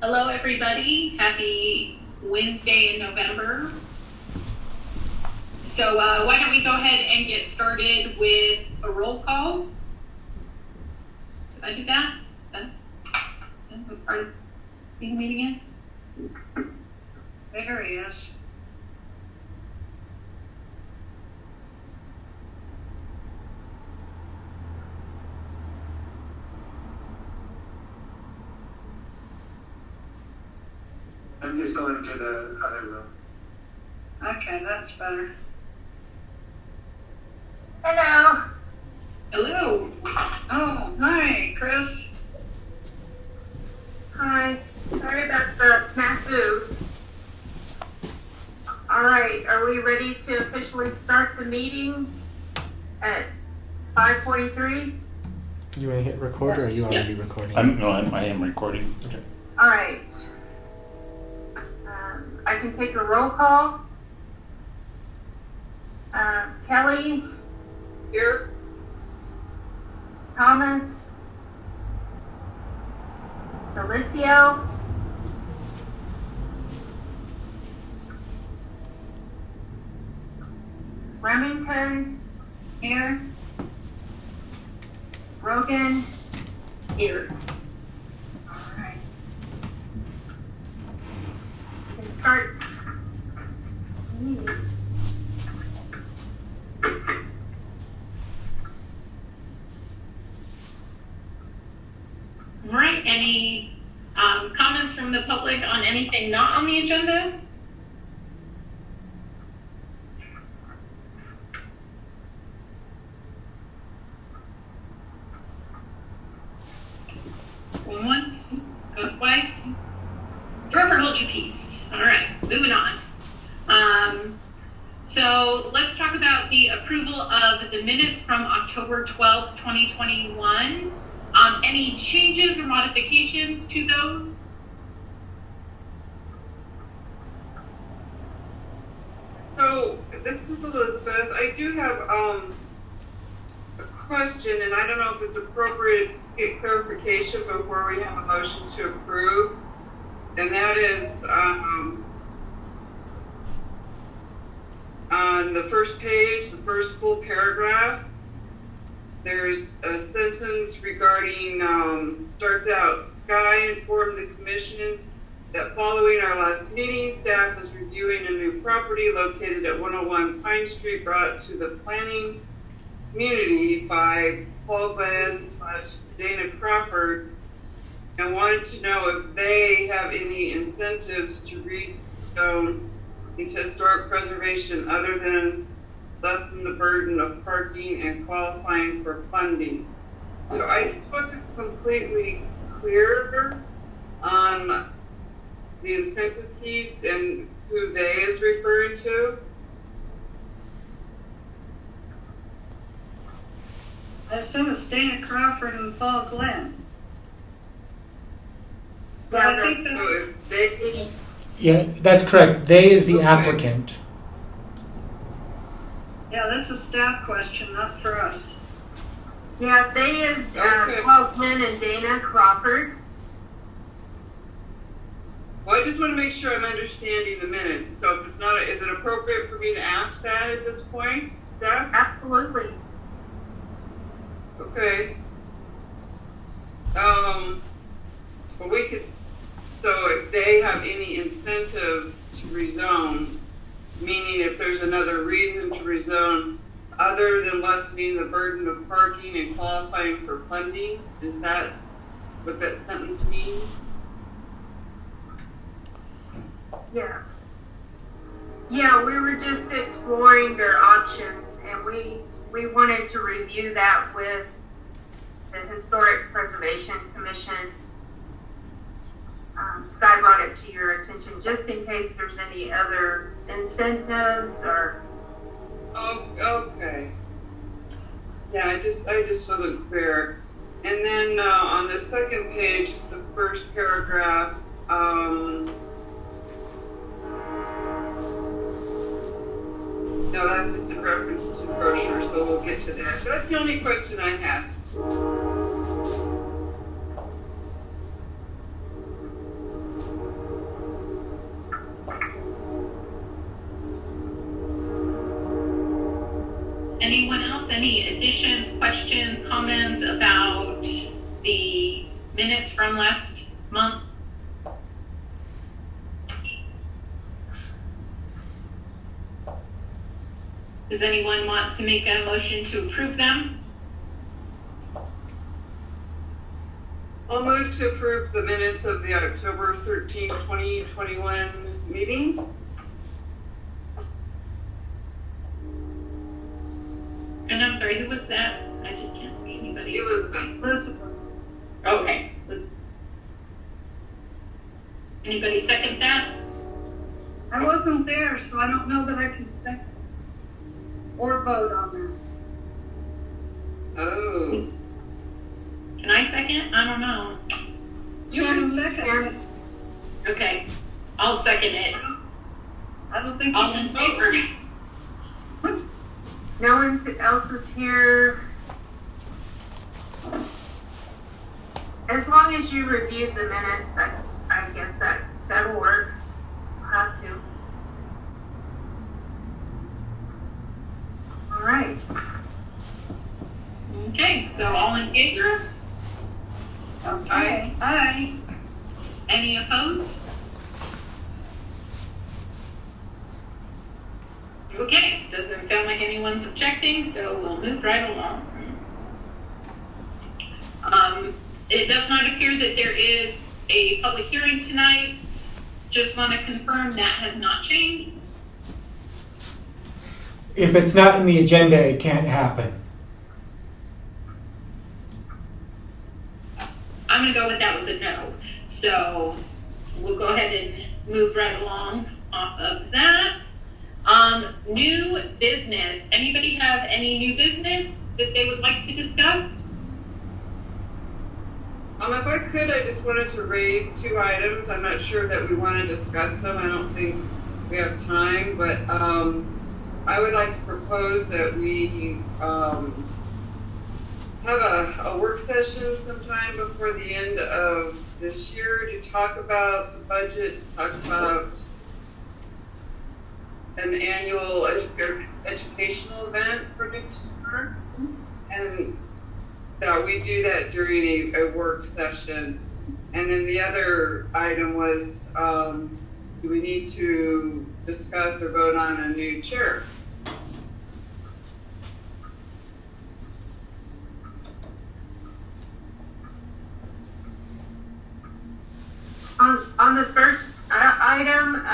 Hello, everybody. Happy Wednesday in November. So why don't we go ahead and get started with a roll call? Did I do that? That's what part of the meeting is? There he is. I'm just going to the other room. Okay, that's better. Hello. Hello. Oh, hi, Chris. Hi. Sorry about the snafus. All right, are we ready to officially start the meeting at 5:43? Do you want to hit record, or are you already recording? I am recording. Okay. All right. I can take a roll call. Kelly. Here. Thomas. Felicio. Remington. Here. Rogan. Here. All right. We can start. All right. Any comments from the public on anything not on the agenda? Going once, going twice. Forever hold your peace. All right, moving on. So let's talk about the approval of the minutes from October 12th, 2021. Any changes or modifications to those? So, this is Elizabeth. I do have a question, and I don't know if it's appropriate to get clarification before we have a motion to approve. And that is on the first page, the first full paragraph, there's a sentence regarding, starts out, Sky informed the commission that following our last meeting, staff is reviewing a new property located at 101 Pine Street brought to the planning community by Paul Glenn / Dana Crawford, and wanted to know if they have any incentives to rezone into historic preservation other than lessen the burden of parking and qualifying for funding. So I just want to completely clear on the incentive piece and who they is referring to. I assume it's Dana Crawford and Paul Glenn. But I think that's, So if they, Yeah, that's correct. They is the applicant. yeah, that's a staff question, not for us. Yeah, they is Okay. Paul Glenn and Dana Crawford. well, I just want to make sure I'm understanding the minutes. So if it's not, is it appropriate for me to ask that at this point, staff? Absolutely. Okay. But we could, so if they have any incentives to rezone, meaning if there's another reason to rezone other than lessening the burden of parking and qualifying for funding, is that what that sentence means? Yeah. Yeah, we were just exploring their options, and we wanted to review that with the Historic Preservation Commission. Sky brought it to your attention just in case there's any other incentives or. Oh, okay. Yeah, I just wasn't clear. And then on the second page, the first paragraph, no, that's just a reference to the brochure, so we'll get to that. That's the only question I had. Anyone else? Any additions, questions, comments about the minutes from last month? Does anyone want to make a motion to approve them? I'll move to approve the minutes of the October 13, 2021 meeting. And I'm sorry, who was that? I just can't see anybody. Elizabeth. Elizabeth. Okay. Anybody second that? I wasn't there, so I don't know that I can second or vote on Oh. Can I second? I don't know. that. You can second it. Okay, I'll second it. I don't think you All in can vote. favor? No one else is here. As long as you reviewed the minutes, I guess that'll work. I'll have to. All right. Okay, so all in favor? Okay. Aye. Any opposed? Okay, doesn't sound like anyone's objecting, so we'll move right along. It does not appear that there is a public hearing tonight. Just want to confirm that has not changed. If it's not in the agenda, it can't happen. I'm going to go with that with a no. So we'll go ahead and move right along off of that. New business. Anybody have any new business that they would like to discuss? If I could, I just wanted to raise 2 items. I'm not sure that we want to discuss them. I don't think we have time, but I would like to propose that we have a work session sometime before the end of this year to talk about the budget, to talk about an annual educational event for next year, and that we do that during a work session. And then the other item was, do we need to discuss or vote on a new chair? On the first item,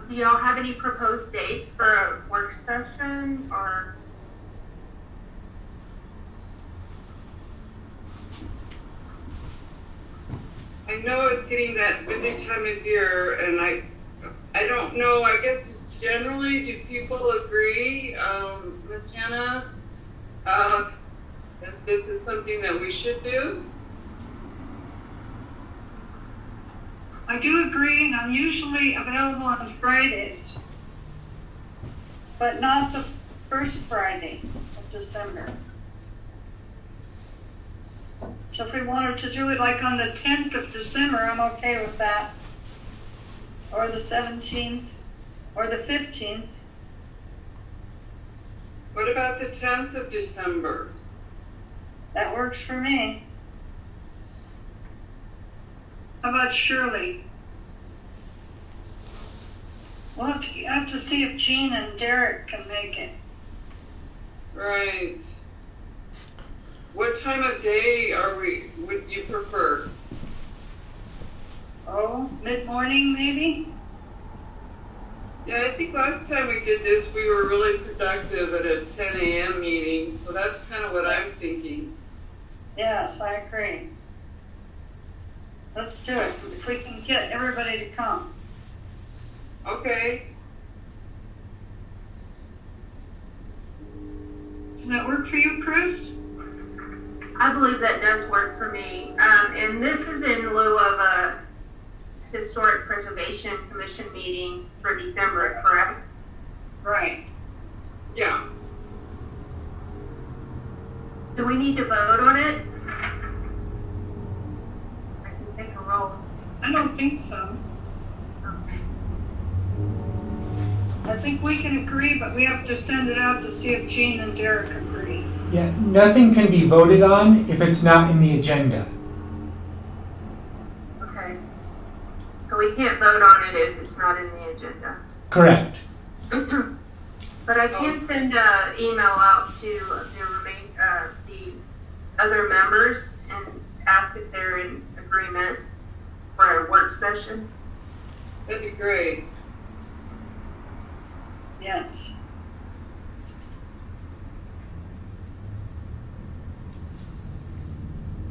do y'all have any proposed dates for a work session or? I know it's getting that busy time of year, and I don't know, I guess generally, do people agree, Ms. Jana, that this is something that we should do? I do agree, and I'm usually available on Fridays, but not the first Friday of December. So if we wanted to do it like on the 10th of December, I'm okay with that. Or the 17th, or the 15th. What about the 10th of December? That works for me. How about Shirley? We'll have to see if Jean and Derek can make it. Right. What time of day would you prefer? Oh, mid-morning maybe? Yeah, I think last time we did this, we were really productive at a 10 a.m. meeting, so that's kind of what I'm thinking. Yes, I agree. Let's do it, if we can get everybody to come. Okay. Does that work for you, Chris? I believe that does work for me. And this is in lieu of a Historic Preservation Commission meeting for December, correct? Right. Yeah. Do we need to vote on it? I can take a roll. I don't think so. I think we can agree, but we have to send it out to see if Jean and Derek can Yeah, nothing can be voted on if it's not in the agenda. Okay. So we can't vote on it if it's not in the agenda. Correct. But I can send an email out to the other members and ask if they're in agreement for a work session. That'd be great. Yes.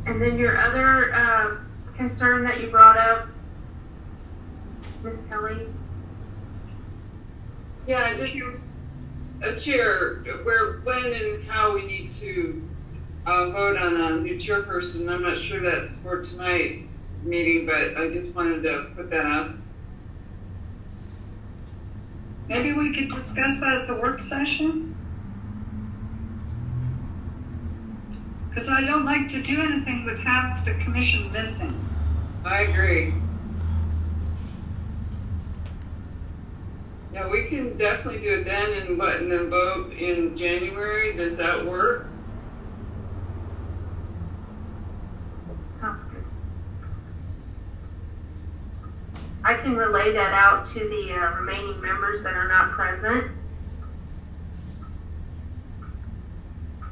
And then your other concern that you brought up, Ms. Kelly? Yeah, just a chair, when and how we need to vote on a new chairperson. I'm not sure that's for tonight's meeting, but I just wanted to put that up. Maybe we could discuss that at the work session? Because I don't like to do anything with half the commission missing. I agree. Yeah, we can definitely do it then and then vote in January. Does that work? Sounds good. I can relay that out to the remaining members that are not present.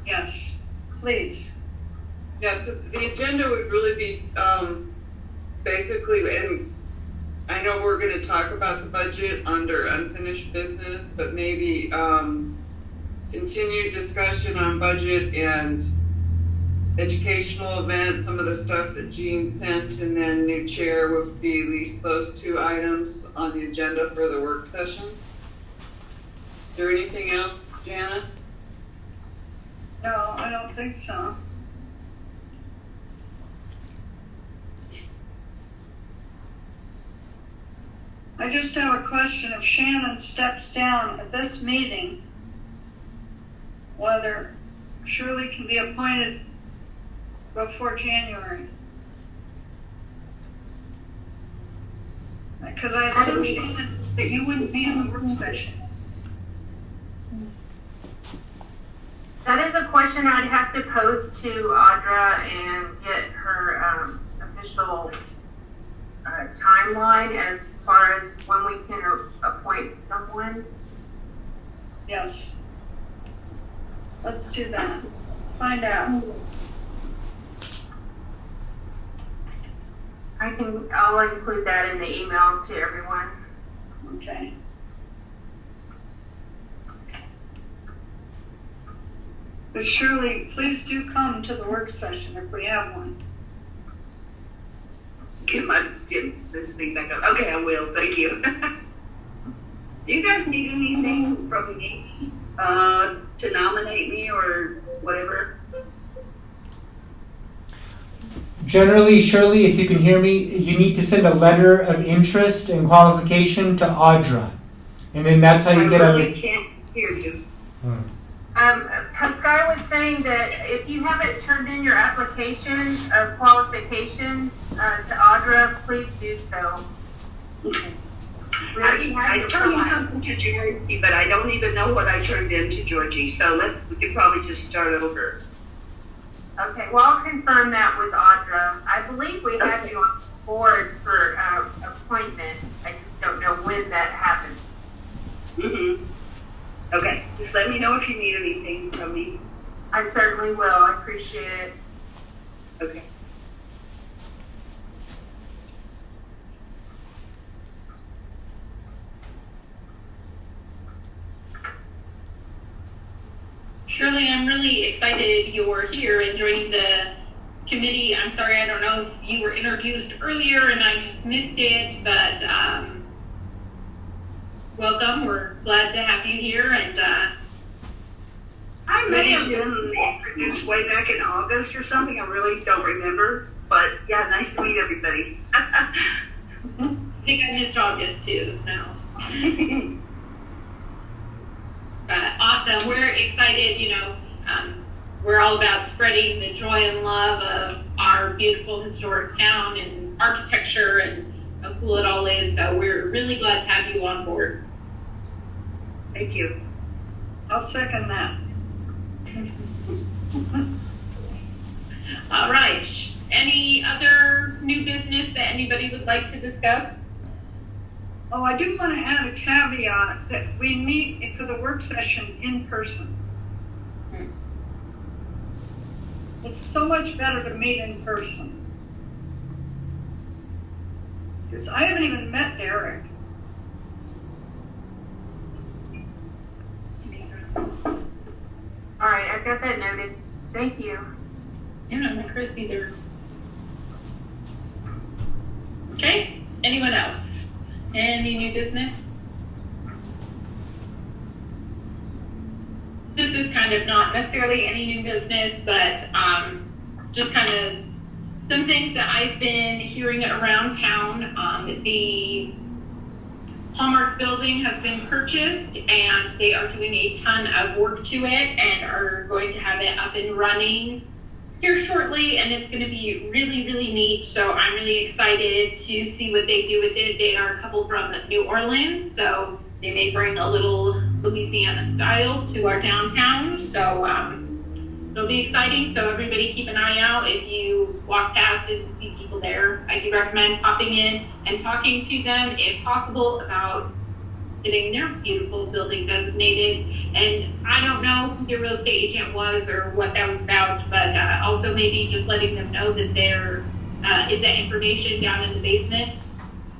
Yes, please. Yeah, so the agenda would really be basically, and I know we're going to talk about the budget under unfinished business, but maybe continued discussion on budget and educational events, some of the stuff that Jean sent, and then new chair would be at least those two items on the agenda for the work session. Is there anything else, Jana? No, I don't think so. I just have a question. If Shannon steps down at this meeting, whether Shirley can be appointed before January. Because I assume, Shannon, that you wouldn't be in the work session. That is a question I'd have to pose to Audra and get her official timeline as far as when we can appoint someone. Yes. Let's do that. Find out. I'll include that in the email to everyone. Okay. But Shirley, please do come to the work session if we have one. Get this thing back up. Okay, I will. Thank you. Do you guys need anything from me to nominate me or whatever? Generally, Shirley, if you can hear me, you need to send a letter of interest and qualification to Audra. And then that's how you get on I can't hear you. Sky was saying that if you haven't turned in your application of qualifications to Audra, please do so. Okay. I turned in something to Georgie, but I don't even know what I turned in to Georgie, so we could probably just start over. Okay, well, I'll confirm that with Audra. I believe we have you on board for appointment. I just don't know when that happens. Mm-hmm. Okay, just let me know if you need anything from me. I certainly will. I appreciate it. Okay. Shirley, I'm really excited you're here and joining the committee. I'm sorry, I don't know if you were introduced earlier and I just missed it, but welcome. We're glad to have you here. And I may have been introduced way back in August or something. I really don't remember. But yeah, nice to meet everybody. I think I missed August too, so. Awesome. We're excited, we're all about spreading the joy and love of our beautiful historic town and architecture and how cool it all is. So we're really glad to have you on board. Thank you. I'll second that. All right. Any other new business that anybody would like to discuss? Oh, I do want to add a caveat that we meet for the work session in person. It's so much better to meet in person. Because I haven't even met Derek. All right, I've got that noted. Thank you. I don't know Chris either. Okay, anyone else? Any new business? This is kind of not necessarily any new business, but just kind of some things that I've been hearing around town. The Hallmark building has been purchased and they are doing a ton of work to it and are going to have it up and running here shortly, and it's going to be really, really neat. So I'm really excited to see what they do with it. They are a couple from New Orleans, so they may bring a little Louisiana style to our downtown. So it'll be exciting. So everybody keep an eye out. If you walk past and see people there, I do recommend popping in and talking to them, if possible, about getting their beautiful building designated. And I don't know who their real estate agent was or what that was about, but also maybe just letting them know that there is that information down in the basement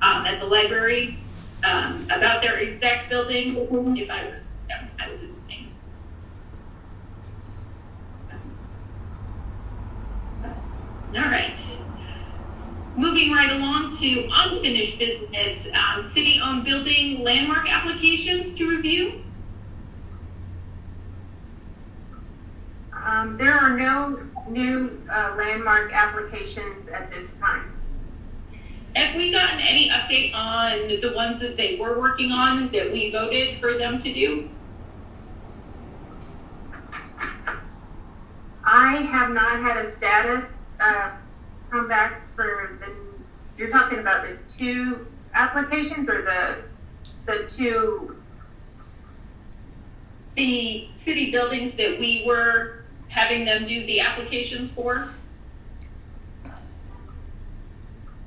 at the library about their exact building. If I were them, I would do the same. All right. Moving right along to unfinished business, city-owned building landmark applications to review. There are no new landmark applications at this time. Have we gotten any update on the ones that they were working on that we voted for them to do? I have not had a status come back for you're talking about the 2 applications or the 2? The city buildings that we were having them do the applications for?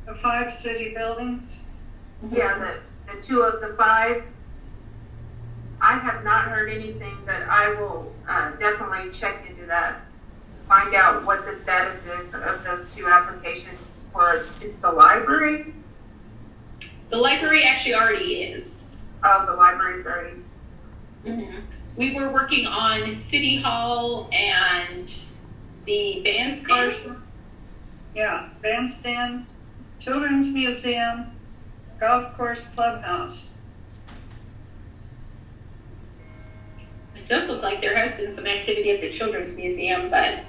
The 5 city buildings. Yeah, the 2 of the 5. I have not heard anything, but I will definitely check into that. Find out what the status is of those 2 applications for, it's the library? The library actually already is. Oh, the library's already. Mm-hmm. We were working on City Hall and the bandstand. Yeah, bandstand, Children's Museum, Golf Course Clubhouse. It does look like there has been some activity at the Children's Museum, but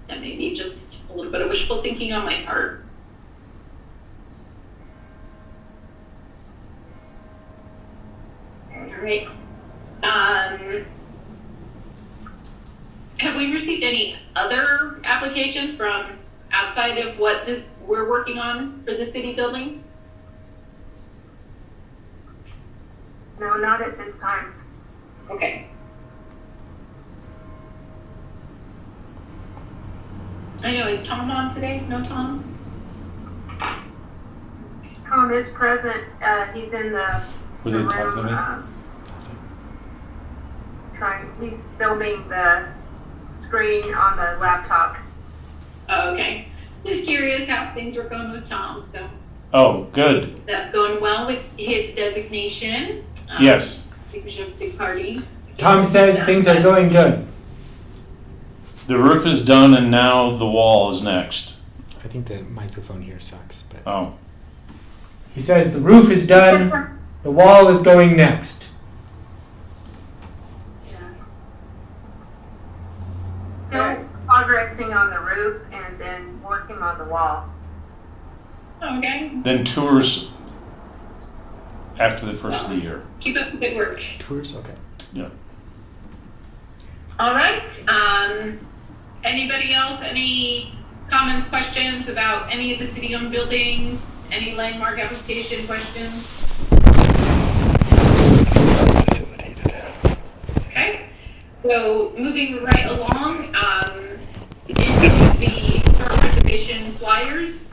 that may be just a little bit of wishful thinking on my part. All right. Have we received any other applications from outside of what we're working on for the city buildings? No, not at this time. Okay. I know, is Tom on today? No Tom? Tom is present. He's in the Were they room. talking to me? He's filming the screen on the laptop. Oh, okay. Just curious how things were going with Tom, so Oh, good. that's going well with his designation. Yes. I think we should have a big party. Tom says things are going good. The roof is done and now the wall is next. I think the microphone here sucks, but Oh. he says the roof is done, the wall is going next. Yes. Still progressing on the roof and then working on the wall. Okay. Then tours after the first of the year. Keep up the good work. Tours? Okay. Yeah. All right. Anybody else? Any comments, questions about any of the city-owned buildings? Any landmark application questions? Okay. So moving right along, into the historic preservation flyers.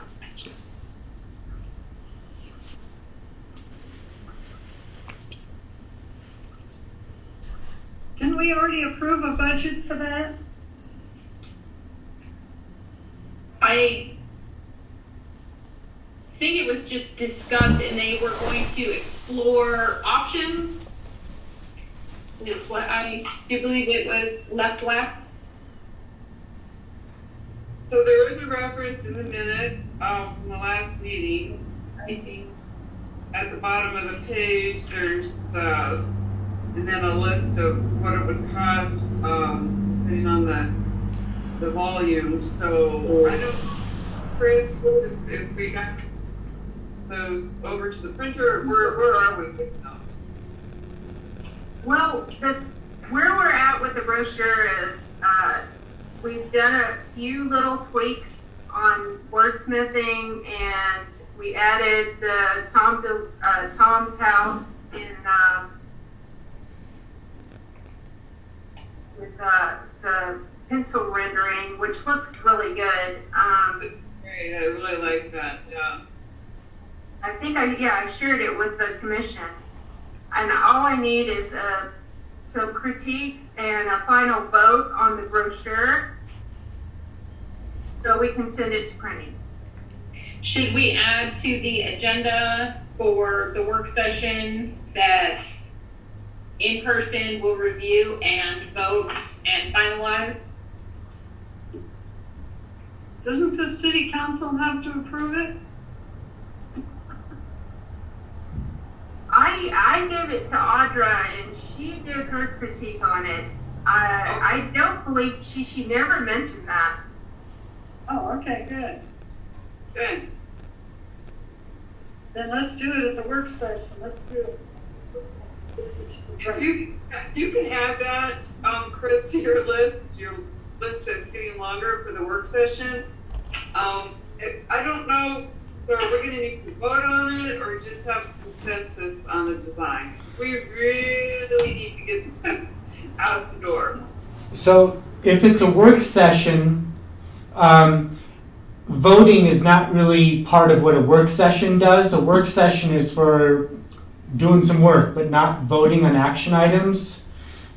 Didn't we already approve a budget for that? I think it was just discussed and they were going to explore options. Is what I do believe it was left. So there is a reference in the minutes from the last meeting. I see. At the bottom of the page, there's, and then a list of what it would cost, depending on the volume. So I don't, Chris, if we got those over to the printer, where are we with those? Well, where we're at with the brochure is, we've done a few little tweaks on wordsmithing, and we added the Tom's house in, with the pencil rendering, which looks really good. Great, I really like that, yeah. I think I shared it with the commission. And all I need is some critiques and a final vote on the brochure so we can send it to printing. Should we add to the agenda for the work session that in person will review and vote and finalize? Doesn't the city council have to approve it? I gave it to Audra and she did her critique on it. I don't believe she never mentioned that. Oh, okay, good. Good. Then let's do it at the work session. Let's do it. If you can add that, Chris, to your list that's getting longer for the work session. I don't know, so are we gonna need to vote on it or just have consensus on the design? We really need to get this out the door. So if it's a work session, voting is not really part of what a work session does. A work session is for doing some work, but not voting on action items.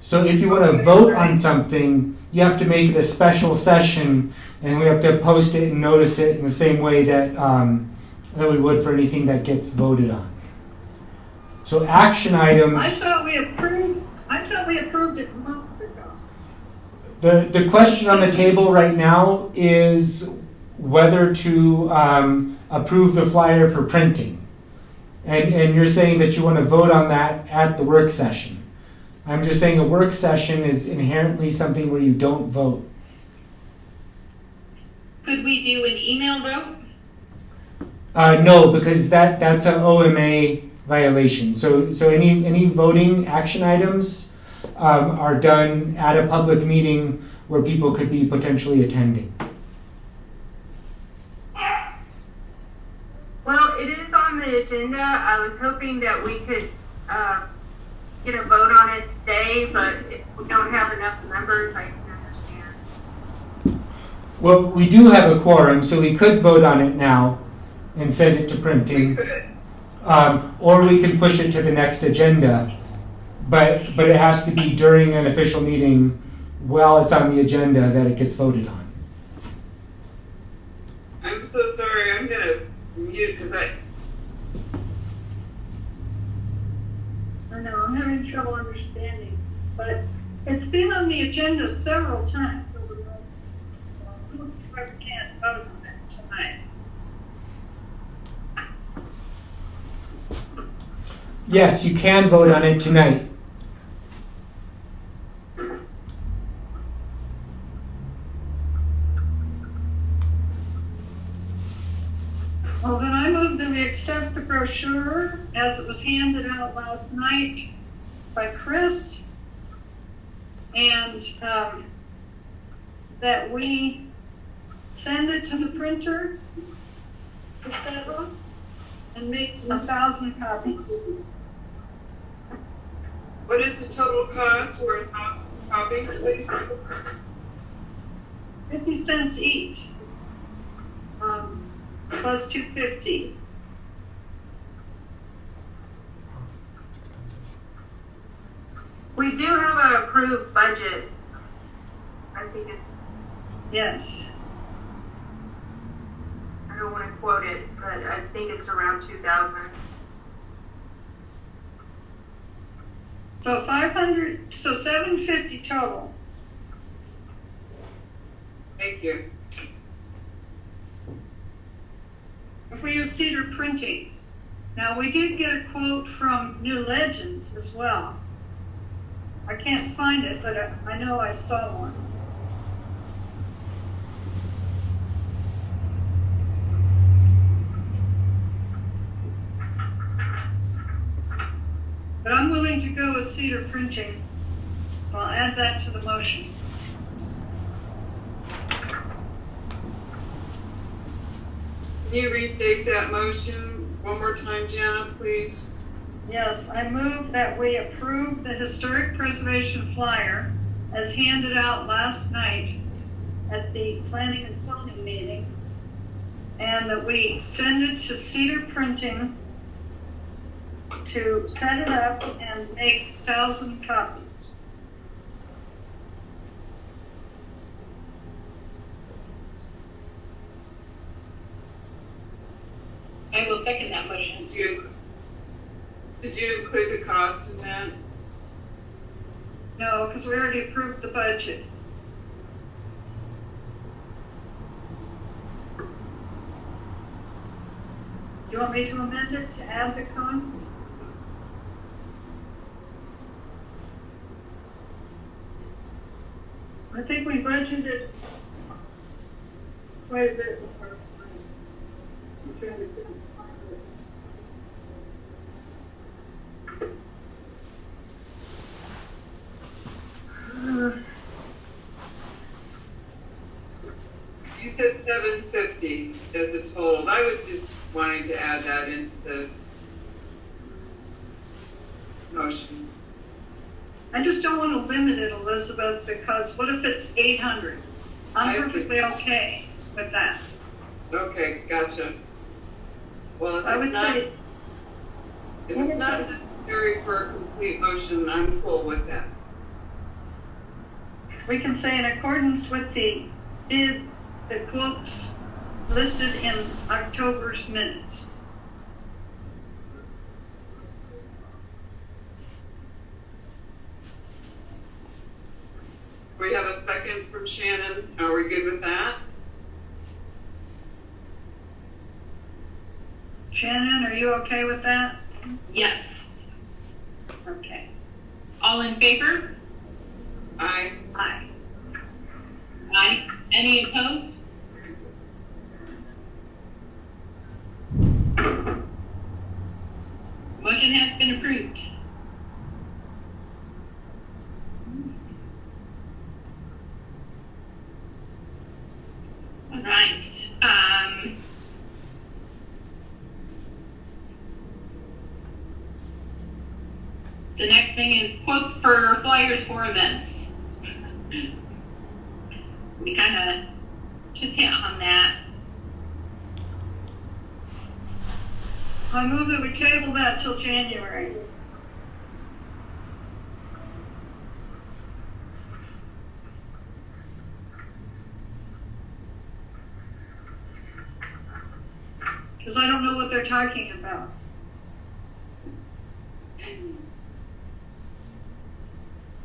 So if you want to vote on something, you have to make it a special session, and we have to post it and notice it in the same way that we would for anything that gets voted on. So action items. I thought we approved it months ago. The question on the table right now is whether to approve the flyer for printing. And you're saying that you want to vote on that at the work session. I'm just saying a work session is inherently something where you don't vote. Could we do an email vote? No, because that's an OMA violation. So any voting action items are done at a public meeting where people could be potentially attending. Well, it is on the agenda. I was hoping that we could get a vote on it today, but if we don't have enough members, I can understand. Well, we do have a quorum, so we could vote on it now and send it to printing. Or we can push it to the next agenda, but it has to be during an official meeting while it's on the agenda that it gets voted on. I'm so sorry, I'm gonna mute because I know, I'm having trouble understanding, but it's been on the agenda several times over the last. It looks like we can't vote on it tonight. Yes, you can vote on it tonight. Well, then I move that we accept the brochure as it was handed out last night by Chris, and that we send it to the printer, etc., and make 1,000 copies. what is the total cost for 1,000? copies, please? 50 cents each. Plus 250. We do have an approved budget. I think it's, Yes. I don't want to quote it, but I think it's around 2,000. So 500, so 750 total. Thank you. If we use cedar printing. Now, we did get a quote from New Legends as well. I can't find it, but I know I saw one. But I'm willing to go with cedar printing. I'll add that to the motion. Can you restate that motion one more time, Jana, please? Yes, I move that we approve the historic preservation flyer as handed out last night at the planning and zoning meeting, and that we send it to Cedar Printing to set it up and make 1,000 copies. I will second that motion. Did you include the cost in that? No, because we already approved the budget. Do you want me to amend it to add the cost? I think we budgeted quite a bit. I'm trying to find it. You said 750 as a total. I was just wanting to add that into the motion. I just don't want to limit it, Elizabeth, because what if it's 800? I I'm see. perfectly okay with that. Okay, gotcha. Well, if I would it's not, say, if it's not necessary for a complete motion, I'm cool with that. we can say in accordance with the bid, the quotes listed in October's minutes. We have a second from Shannon. Are we good with that? Shannon, are you okay with that? Yes. Okay. All in favor? Aye. Aye. Aye. Any opposed? Motion has been approved. All right. The next thing is quotes for flyers for events. We kind of just hit on that. I move that we table that till January. Because I don't know what they're talking about.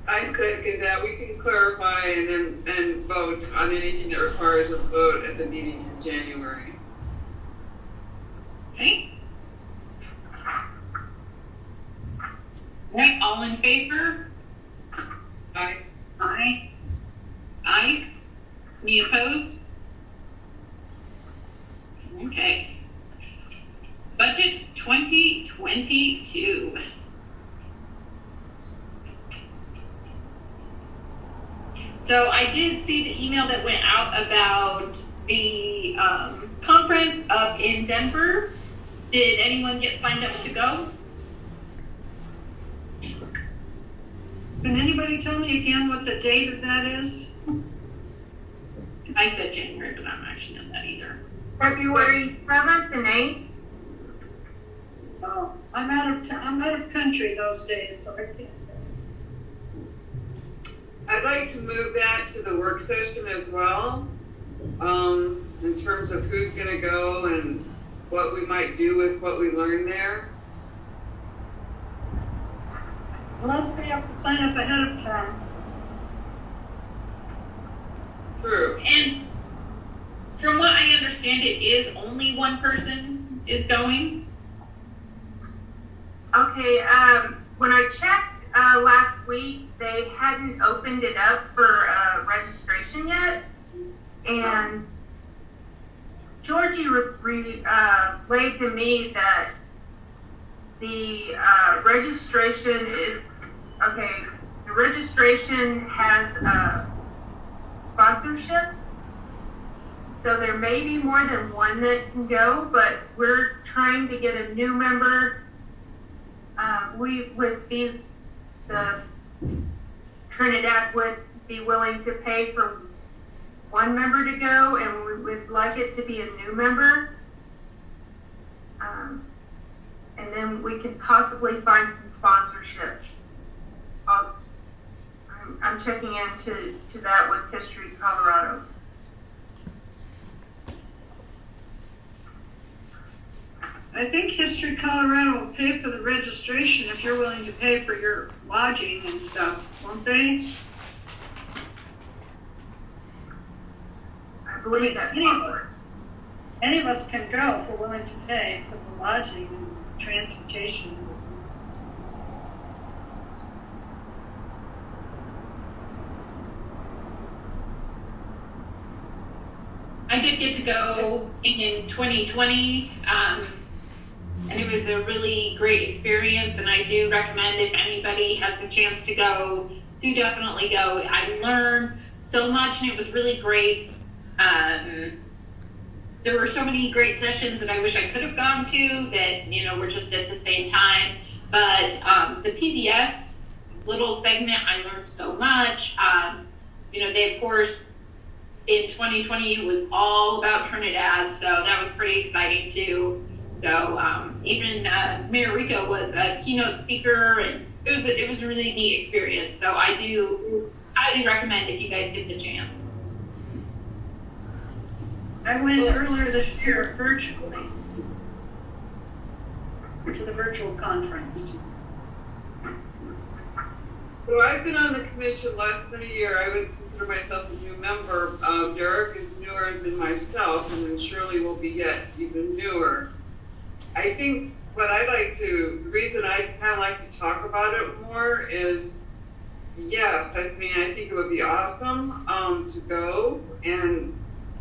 I second that. We can clarify and vote on anything that requires a vote at the meeting in January. Okay. All right, all in favor? Aye. Aye. Aye. Any opposed? Okay. Budget 2022. So I did see the email that went out about the conference up in Denver. Did anyone get signed up to go? Can anybody tell me again what the date of that is? I said January, but I don't actually know that either. February 7th and 8th. Oh, I'm out of country those days, so I can't. I'd like to move that to the work session as well, in terms of who's gonna go and what we might do with what we learned there. Unless we have to sign up ahead of time. True. And from what I understand, it is only one person is going. Okay, when I checked last week, they hadn't opened it up for registration yet. And Georgie relayed to me that the registration is, okay, the registration has sponsorships. So there may be more than one that can go, but we're trying to get a new member. We would be, Trinidad would be willing to pay for one member to go, and we would like it to be a new member. And then we could possibly find some sponsorships. I'm checking into that with History Colorado. I think History Colorado will pay for the registration if you're willing to pay for your lodging and stuff, won't they? I believe that's covered. Any of us can go if we're willing to pay for the lodging and transportation. I did get to go in 2020, and it was a really great experience, and I do recommend if anybody has a chance to go, do definitely go. I learned so much, and it was really great. There were so many great sessions that I wish I could have gone to that, were just at the same time. But the PBS little segment, I learned so much. They, of course, in 2020, it was all about Trinidad, so that was pretty exciting, too. So even Mayor Rico was a keynote speaker, and it was a really neat experience. So I do highly recommend if you guys get the chance. I went earlier this year virtually to the virtual conference. So I've been on the commission less than a year. I would consider myself a new member. Derek is newer than myself, and then Shirley will be yet even newer. I think the reason I kind of like to talk about it more is, yes, I think it would be awesome to go, and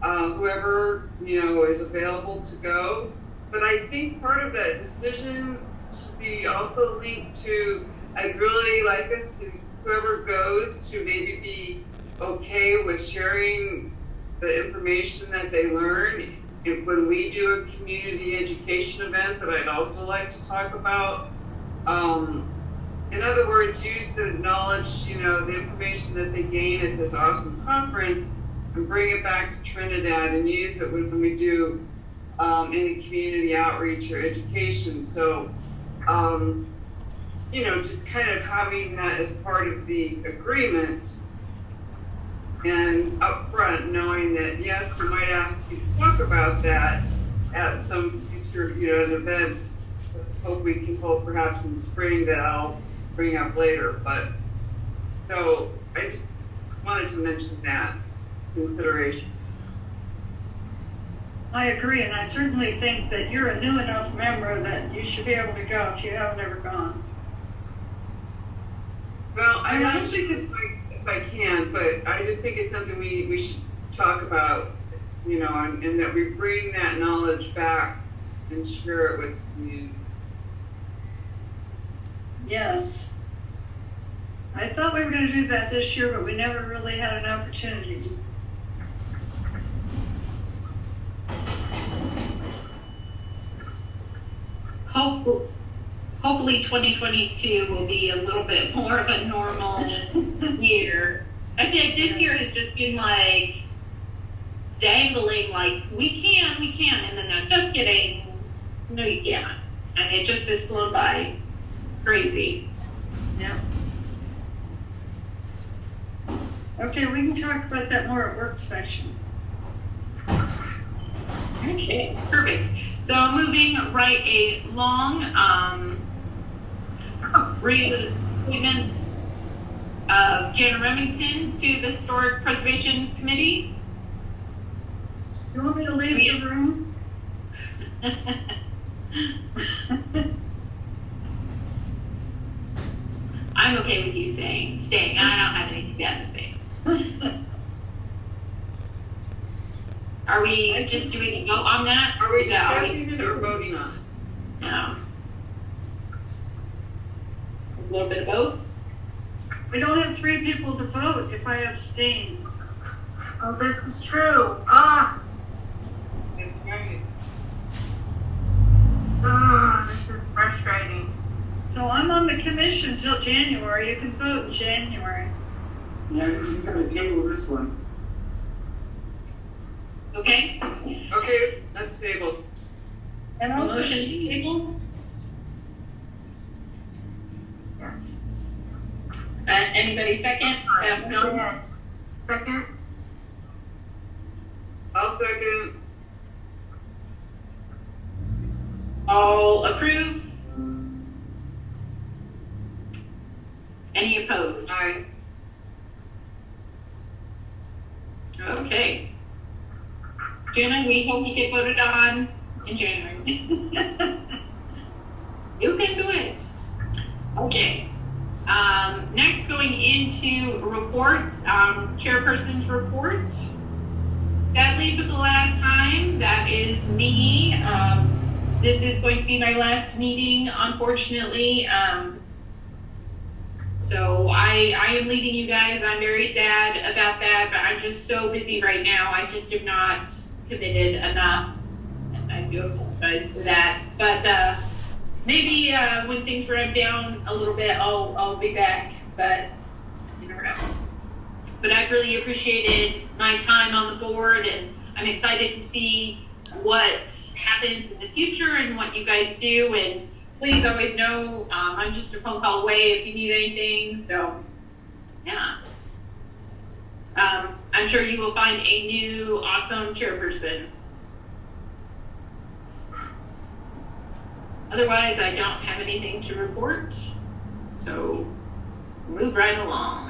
whoever, is available to go. But I think part of that decision should be also linked to, I'd really like us to, whoever goes, to maybe be okay with sharing the information that they learn. When we do a community education event that I'd also like to talk about. In other words, use the knowledge, the information that they gain at this awesome conference and bring it back to Trinidad and use it when we do any community outreach or education. So, just kind of having that as part of the agreement, and up front knowing that, yes, we might ask you to talk about that at some future, an event. Hope we can hold perhaps in the spring that I'll bring up later. But so I just wanted to mention that consideration. I agree, and I certainly think that you're a new enough member that you should be able to go if you haven't ever gone. Well, I'm not sure if I can, but I just think it's something we should talk about, and that we bring that knowledge back and share it with the community. Yes. I thought we were going to do that this year, but we never really had an opportunity. hopefully 2022 will be a little bit more of a normal year. I feel like this year has just been like dangling, like, we can, and then I'm just kidding. No, you can't. And it just has flown by crazy. Yeah. Okay, we can talk about that more at work session. Okay, perfect. So moving right along, reappointments of Jana Remington to the Historic Preservation Committee. Do you want me to leave the room? I'm okay with you staying. I don't have anything bad to say. Are we just doing a vote on that? Are we Is that- discussing it or voting on it? No. A little bit of both? We don't have 3 people to vote if I abstain. Oh, this is true. Ah, That's right. this is frustrating. So I'm on the commission till January. You can vote in January. Yeah, you gotta table this one. Okay. Okay, that's tabled. And also, Motion to table? Yes. Anybody second? No? Yes. Second? I'll second. All approve? Any opposed? Aye. Okay. Jana, we hope you get voted on in January. You can do it. Okay. Next, going into reports, Chairpersons Report. Sadly, for the last time, that is me. This is going to be my last meeting, unfortunately. So I am leaving you guys. I'm very sad about that, but I'm just so busy right now. I just am not committed enough. And I do apologize for that. But maybe when things ramp down a little bit, I'll be back. But you never know. But I've really appreciated my time on the board, and I'm excited to see what happens in the future and what you guys do. And please always know I'm just a phone call away if you need anything. So, yeah. I'm sure you will find a new awesome chairperson. Otherwise, I don't have anything to report. So, move right along.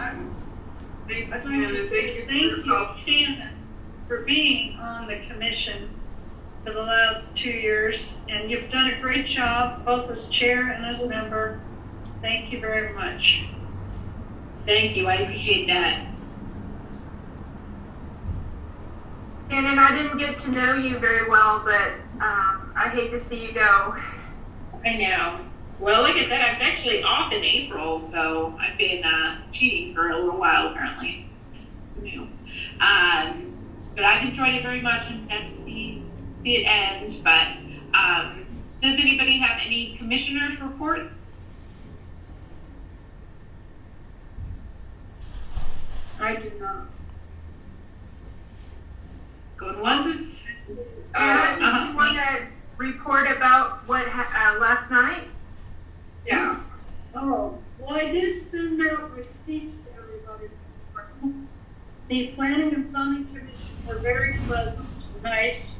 Thank I'd you, like Hannah. to say Thank you thank for you, your help. Shannon, for being on the commission for the last 2 years, and you've done a great job, both as chair and as a member. Thank you very much. Thank you. I appreciate that. And I didn't get to know you very well, but I hate to see you go. I know. Well, like I said, I was actually off in April, so I've been cheating for a little while, apparently. Who knew? But I've enjoyed it very much. I'm sad to see it end. But does anybody have any commissioners' reports? I do not. Going once? Anna, do you want to report about what last night? Yeah. Oh, well, I did send out my speech to everybody this morning. The Planning and Zoning Commission were very pleasant, nice,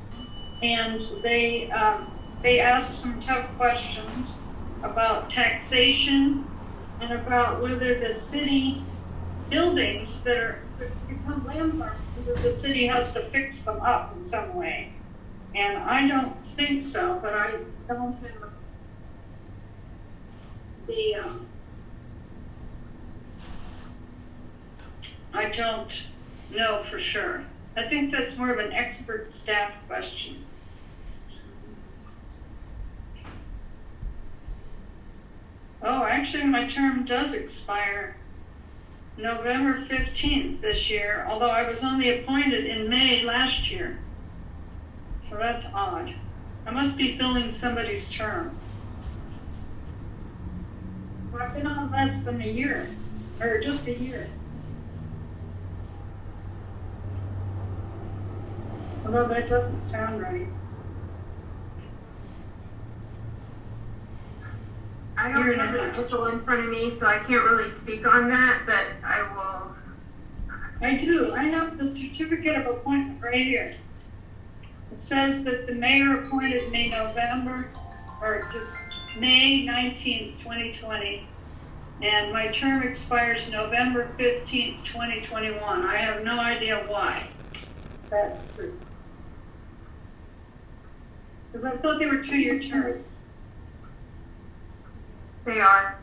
and they asked some tough questions about taxation and about whether the city buildings that become landmarks, whether the city has to fix them up in some way. And I don't think so, but I don't have I don't know for sure. I think that's more of an expert staff question. Oh, actually, my term does expire November 15th this year, although I was only appointed in May last year. So that's odd. I must be filling somebody's term. been on less than a year, or just a year. Although that doesn't sound right. I don't have the schedule in front of me, so I can't really speak on that, but I will. I do. I have the certificate of appointment right here. It says that the mayor appointed me November, or just May 19th, 2020, and my term expires November 15th, 2021. I have no idea why that's true. Because I thought they were 2-year terms. They are.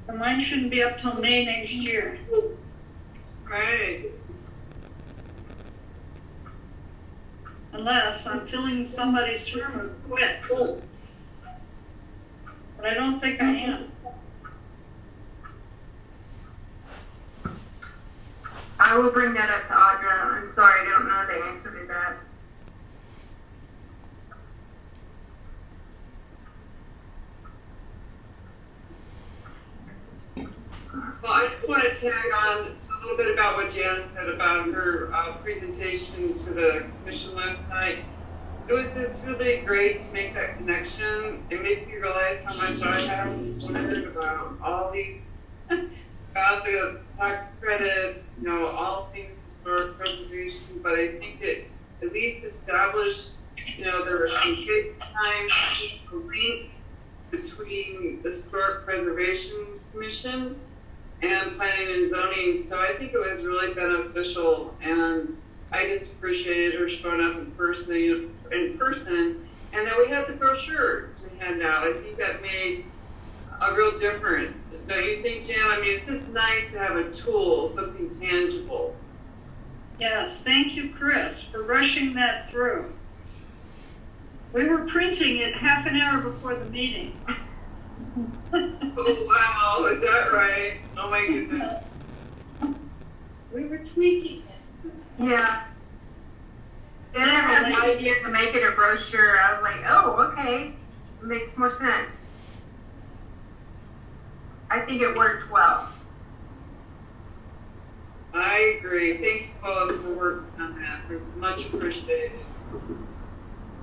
And mine shouldn't be up till May next year. Right. Unless I'm filling somebody's term and quit. But I don't think I am. I will bring that up to Audra. I'm sorry, I don't know the answer to that. Well, I just want to tag on a little bit about what Janice said about her presentation to the commission last night. It was just really great to make that connection. It made me realize how much I have wondered about all these, about the tax credits, you know, all things historic preservation, but I think it at least established, you know, there was some big time link between the Historic Preservation Commission and planning and zoning. So I think it was really beneficial, and I just appreciated her showing up in person, and then we had the brochure to hand out. I think that made a real difference. Don't you think, Jan? I mean, it's just nice to have a tool, something tangible. Yes, thank you, Chris, for rushing that through. We were printing it half an hour before the meeting. Oh, wow, is that right? Oh my goodness. We were tweaking it. Yeah. Then I had the idea to make it a brochure. I was like, oh, okay. It makes more sense. I think it worked well. I agree. Thank you both for working on that. They're much appreciated.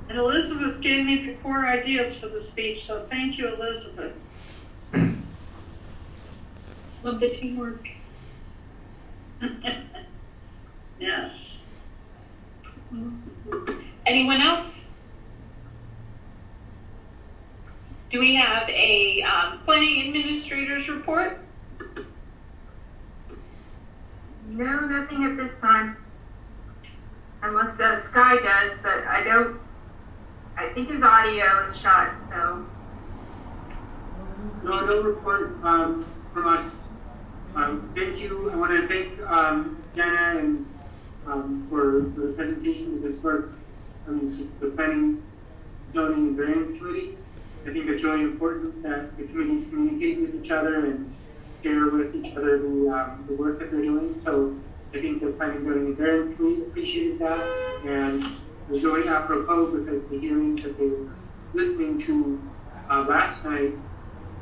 And Elizabeth gave me 4 ideas for the speech, so thank you, Elizabeth. Love the teamwork. Yes. Anyone else? Do we have a planning administrator's report? No, nothing at this time. Unless Sky does, but I don't. I think his audio is shot, so. No report from us. Thank you. I want to thank Jana and for the presentation of this work. The Planning, Zoning, and Variance Committee. I think it's really important that the committees communicate with each other and share with each other the work that they're doing. So I think the Planning, Zoning, and Variance Committee appreciated that, and it was really apropos because the hearings that they were listening to last night,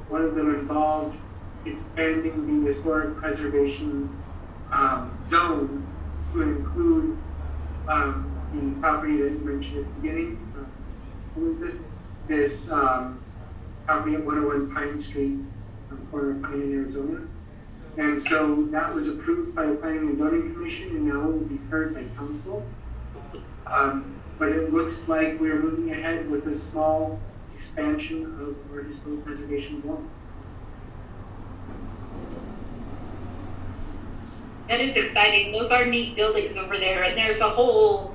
one of them involved expanding the historic preservation zone to include the property that you mentioned at the beginning. What was it? This property at 101 Pine Street on the corner of Pine and Arizona. And so that was approved by the Planning and Zoning Commission and now will be heard by council. But it looks like we're moving ahead with a small expansion of our historic preservation zone. That is exciting. Those are neat buildings over there, and there's a whole,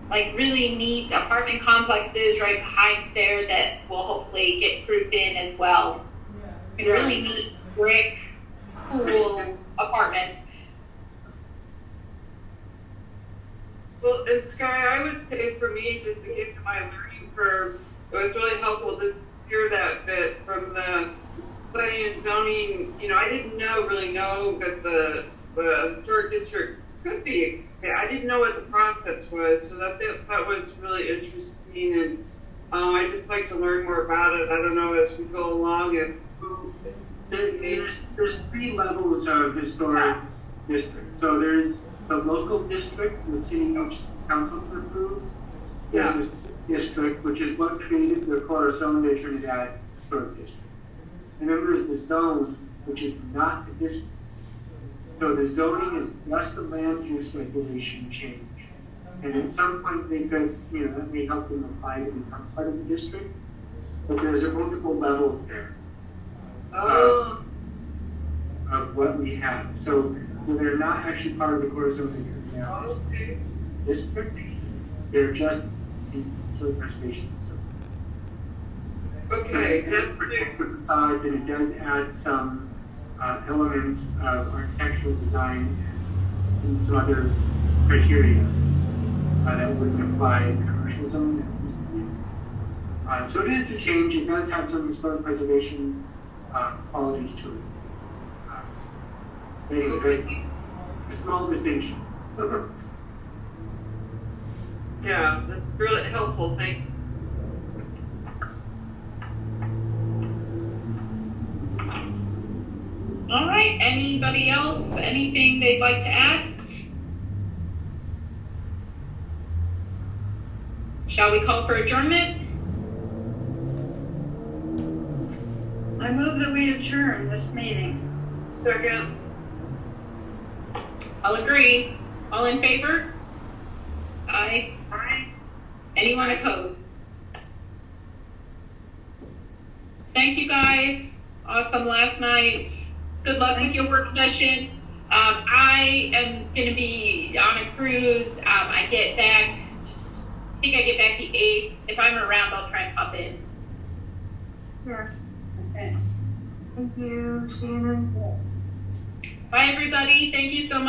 like, really neat apartment complexes right behind there that will hopefully get grouped in as well. Yeah. Really neat brick, cool apartments. Well, and Sky, I would say for me, just to get to my learning curve, it was really helpful just to hear that bit from the planning and zoning. You know, I didn't really know that the historic district could be expanded. I didn't know what the process was, so that was really interesting. And I'd just like to learn more about it. I don't know as we go along if There's 3 levels of historic district. So there's the local district, the city council approves. There's this district, which is what created the Corazon de Trinidad Historic District. And then there's the zone, which is not the district. So the zoning is just the land use regulation change. And at some point they could, that may help them apply to become part of the district. But there's multiple levels there. Of what we have. So they're not actually part of the Corazon de Trinidad district. They're just the historic preservation. Okay, It does protect the facades, and it does add some elements of architectural design and some other criteria that wouldn't apply in commercial zone. So it is a change. It does have some historic preservation qualities to it. Anyway, a small distinction. yeah, that's really helpful. Thank you. All right, anybody else, anything they'd like to add? Shall we call for adjournment? I move that we adjourn this meeting. Second. I'll agree. All in favor? Aye. Aye. Anyone opposed? Thank you guys. Awesome last night. Good luck with your work session. I am going to be on a cruise. I get back, I think I get back the 8th. If I'm around, I'll try and pop in. Yes. Okay. Thank you, Shannon. Bye, everybody. Thank you so much.